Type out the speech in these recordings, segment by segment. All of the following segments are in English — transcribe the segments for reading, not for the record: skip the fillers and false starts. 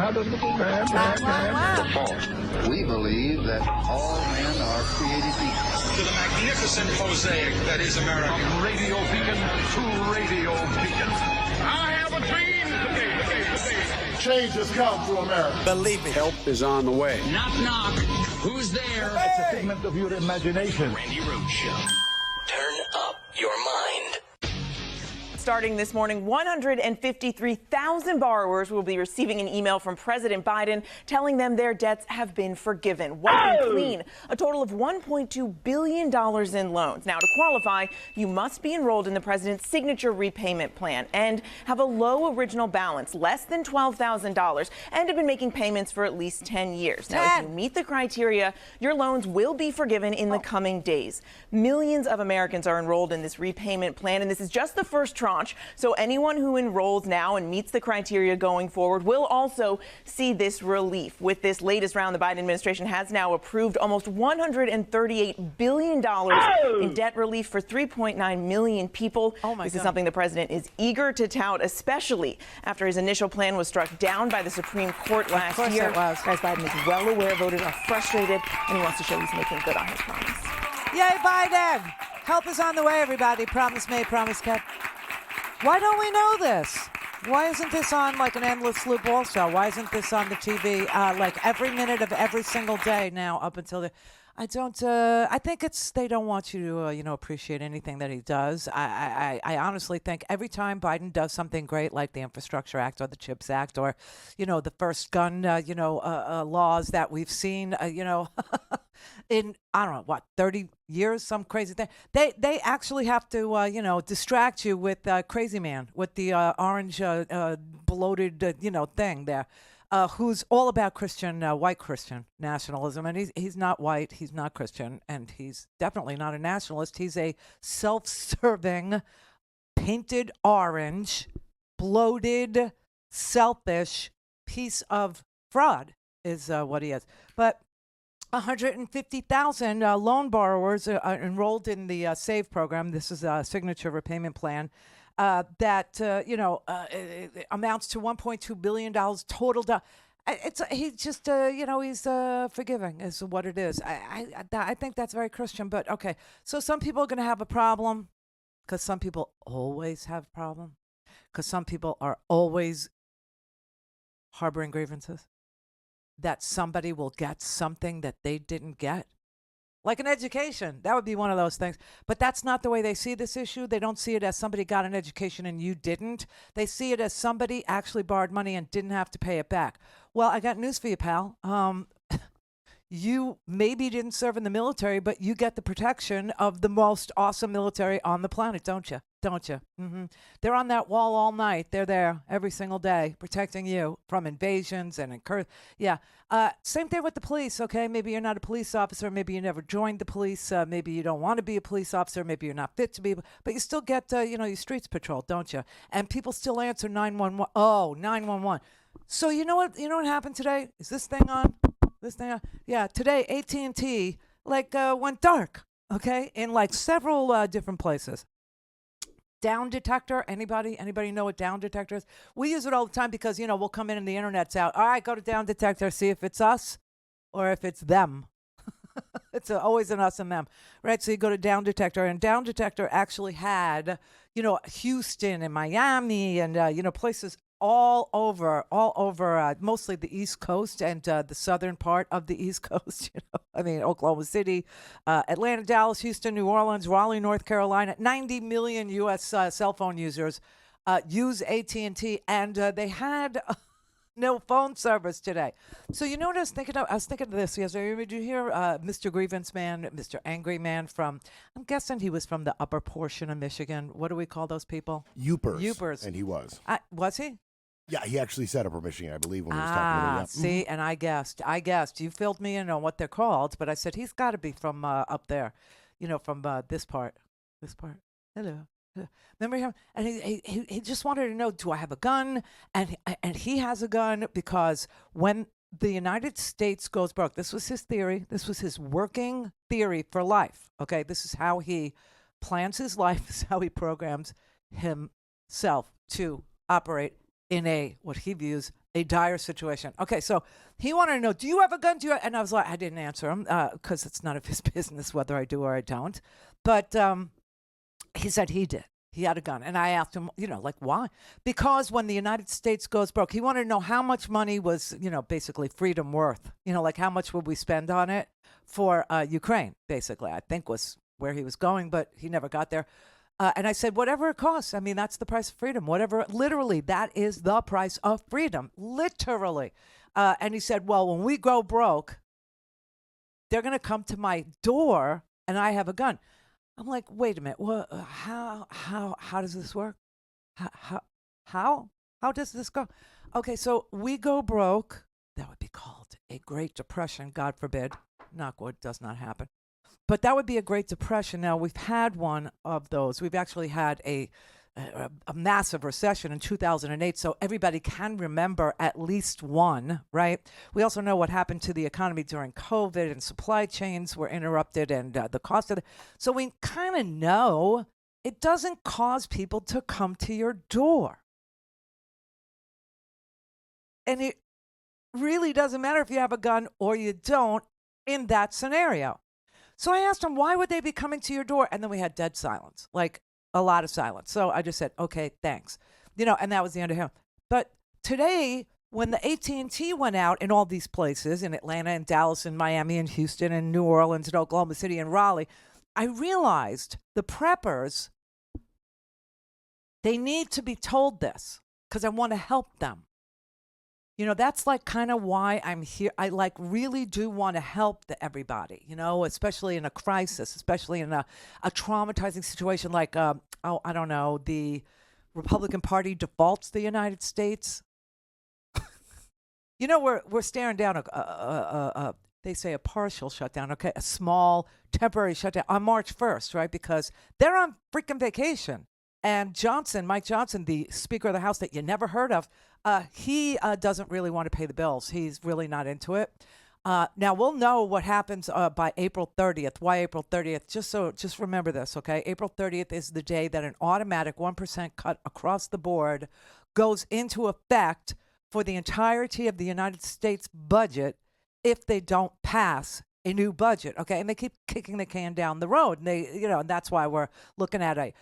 We believe that all men are created equal. To the magnificent mosaic that is America. From radio beacon to radio beacon. I have a dream today. Change has come to America. Believe it. Help is on the way. Knock, knock. Who's there? It's a figment of your imagination. Randi Rhodes Show. Turn up your mind. Starting this morning, 153,000 borrowers will be receiving an email from President Biden telling them their debts have been forgiven, wiping clean a total of $1.2 billion in loans. Now, to qualify, you must be enrolled in the president's signature repayment plan and have a low original balance, less than $12,000, and have been making payments for at least 10 years. Now, if you meet the criteria, your loans will be forgiven in the coming days. Millions of Americans are enrolled in this repayment plan, and this is just the first tranche. So anyone who enrolls now and meets the criteria going forward will also see this relief. With this latest round, the Biden administration has now approved almost $138 billion in debt relief for 3.9 million people. This is something the president is eager to tout, especially after his initial plan was struck down by the Supreme Court last year. As Biden is well aware, voters are frustrated, and he wants to show he's making good on his promise. Yay, Biden! Help is on the way, everybody. Promise made, promise kept. Why don't we know this? Why isn't this on like an endless loop also? Why isn't this on the TV like every minute of every single day now up until the... I think it's they don't want you to, appreciate anything that he does. I honestly think every time Biden does something great like the Infrastructure Act or the CHIPS Act or, the first gun, laws that we've seen, in, I don't know, 30 years, some crazy thing. They actually have to, distract you with Crazy Man, with the orange bloated, thing there. Who's all about Christian, white Christian nationalism. And he's not white, he's not Christian, and he's definitely not a nationalist. He's a self-serving, painted orange, bloated, selfish piece of fraud is what he is. But 150,000 loan borrowers are enrolled in the SAVE program. This is a signature repayment plan. That it amounts to $1.2 billion total. He's just he's forgiving is what it is. I think that's very Christian. But okay, so some people are going to have a problem because some people always have a problem because some people are always harboring grievances that somebody will get something that they didn't get. Like an education. That would be one of those things. But that's not the way they see this issue. They don't see it as somebody got an education and you didn't. They see it as somebody actually borrowed money and didn't have to pay it back. Well, I got news for you, pal. You maybe didn't serve in the military, but you get the protection of the most awesome military on the planet, don't you? Don't you? Mm-hmm. They're on that wall all night. They're there every single day protecting you from invasions and Yeah. Same thing with the police, okay? Maybe you're not a police officer. Maybe you never joined the police. Maybe you don't want to be a police officer. Maybe you're not fit to be. But you still get, your streets patrolled, don't you? And people still answer 911. Oh, 911. So you know what? You know what happened today? Is this thing on? Yeah, today AT&T went dark, okay, in several different places. Down detector, anybody know what down detector is? We use it all the time because, we'll come in and the internet's out. All right, go to down detector, see if it's us or if it's them. It's always an us and them, right? So you go to down detector, and down detector actually had, Houston and Miami and, places all over, mostly the East Coast and the southern part of the East Coast. Oklahoma City, Atlanta, Dallas, Houston, New Orleans, Raleigh, North Carolina. 90 million U.S. Cell phone users use AT&T, and they had no phone service today. So you know what I was thinking of? I was thinking of this yesterday. Did you hear Mr. Grievance Man, Mr. Angry Man from, I'm guessing he was from the upper portion of Michigan. What do we call those people? Youpers. And he was. Was he? Yeah, he actually said upper Michigan, I believe, when he was talking to me. See, and I guessed. You filled me in on what they're called, but I said he's got to be from up there, from this part. Hello. Remember him? And he just wanted to know, do I have a gun? And he has a gun because when the United States goes broke, this was his theory. This was his working theory for life. Okay, this is how he plans his life. This is how he programs himself to operate in what he views a dire situation. Okay, so he wanted to know, do you have a gun? And I was like, I didn't answer him because it's none of his business whether I do or I don't. But he said he did. He had a gun. And I asked him, like, why? Because when the United States goes broke, he wanted to know how much money was, basically freedom worth. Like how much would we spend on it for Ukraine, basically, I think was where he was going, but he never got there. And I said, whatever it costs. I mean, that's the price of freedom. Whatever, literally, that is the price of freedom, literally. And he said, well, when we go broke, they're going to come to my door and I have a gun. I'm like, wait a minute. Well, how does this work? How does this go? Okay, so we go broke. That would be called a Great Depression, God forbid. Knock wood, does not happen. But that would be a Great Depression. Now, we've had one of those. We've actually had a massive recession in 2008, so everybody can remember at least one, right? We also know what happened to the economy during COVID, and supply chains were interrupted, and the cost of it. So we kind of know it doesn't cause people to come to your door. And it really doesn't matter if you have a gun or you don't in that scenario. So I asked him, why would they be coming to your door? And then we had dead silence, like a lot of silence. So I just said, okay, thanks. And that was the end of him. But today, when the AT&T went out in all these places, in Atlanta and Dallas and Miami and Houston and New Orleans and Oklahoma City and Raleigh, I realized the preppers, they need to be told this because I want to help them. That's like kind of why I'm here. I really do want to help everybody, especially in a crisis, especially in a traumatizing situation like, I don't know, the Republican Party defaults the United States. We're staring down they say a partial shutdown, okay, a small temporary shutdown on March 1st, right? Because they're on freaking vacation. And Mike Johnson, the Speaker of the House that you never heard of, he doesn't really want to pay the bills. He's really not into it. Now, we'll know what happens by April 30th. Why April 30th? Just remember this, okay? April 30th is the day that an automatic 1% cut across the board goes into effect for the entirety of the United States budget if they don't pass a new budget, okay? And they keep kicking the can down the road. And and that's why we're looking at a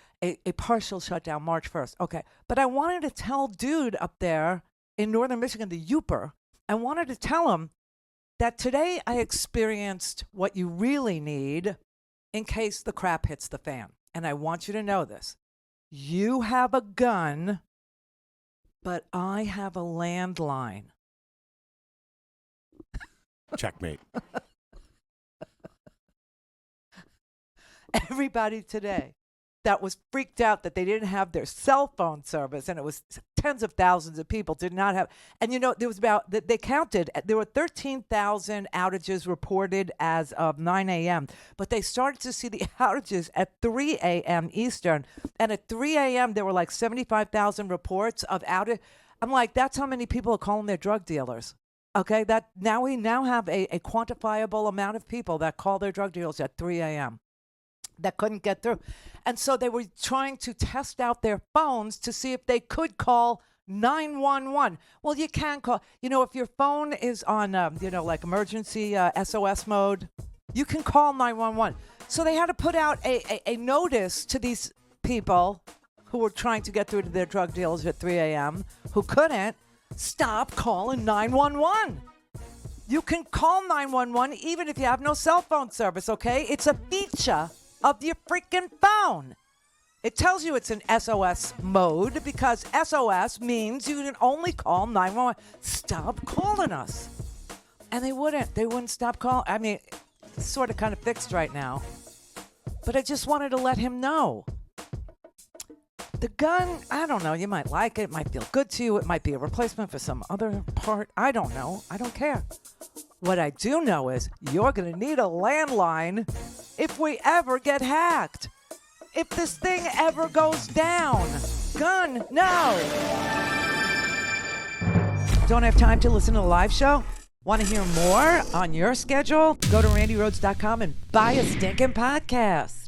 partial shutdown March 1st. Okay. But I wanted to tell dude up there in northern Michigan, the Youper, I wanted to tell him that today I experienced what you really need in case the crap hits the fan. And I want you to know this. You have a gun, but I have a landline. Checkmate. Everybody today that was freaked out that they didn't have their cell phone service, and it was tens of thousands of people did not have. And there was they counted, there were 13,000 outages reported as of 9 a.m., but they started to see the outages at 3 a.m. Eastern. And at 3 a.m., there were like 75,000 reports of outage. I'm like, that's how many people are calling their drug dealers. Okay, we now have a quantifiable amount of people that call their drug dealers at 3 a.m. that couldn't get through. And so they were trying to test out their phones to see if they could call 911. Well, you can call, if your phone is on, like emergency SOS mode, you can call 911. So they had to put out a notice to these people who were trying to get through to their drug dealers at 3 a.m. who couldn't. Stop calling 911. You can call 911 even if you have no cell phone service, okay? It's a feature of your freaking phone. It tells you it's an SOS mode because SOS means you can only call 911. Stop calling us. And they wouldn't stop calling. I mean, it's sort of kind of fixed right now. But I just wanted to let him know. The gun, I don't know, you might like it might feel good to you, it might be a replacement for some other part. I don't know. I don't care. What I do know is you're going to need a landline if we ever get hacked. If this thing ever goes down. Gun, no. Don't have time to listen to the live show? Want to hear more on your schedule? Go to randyrhodes.com and buy a stinking podcast.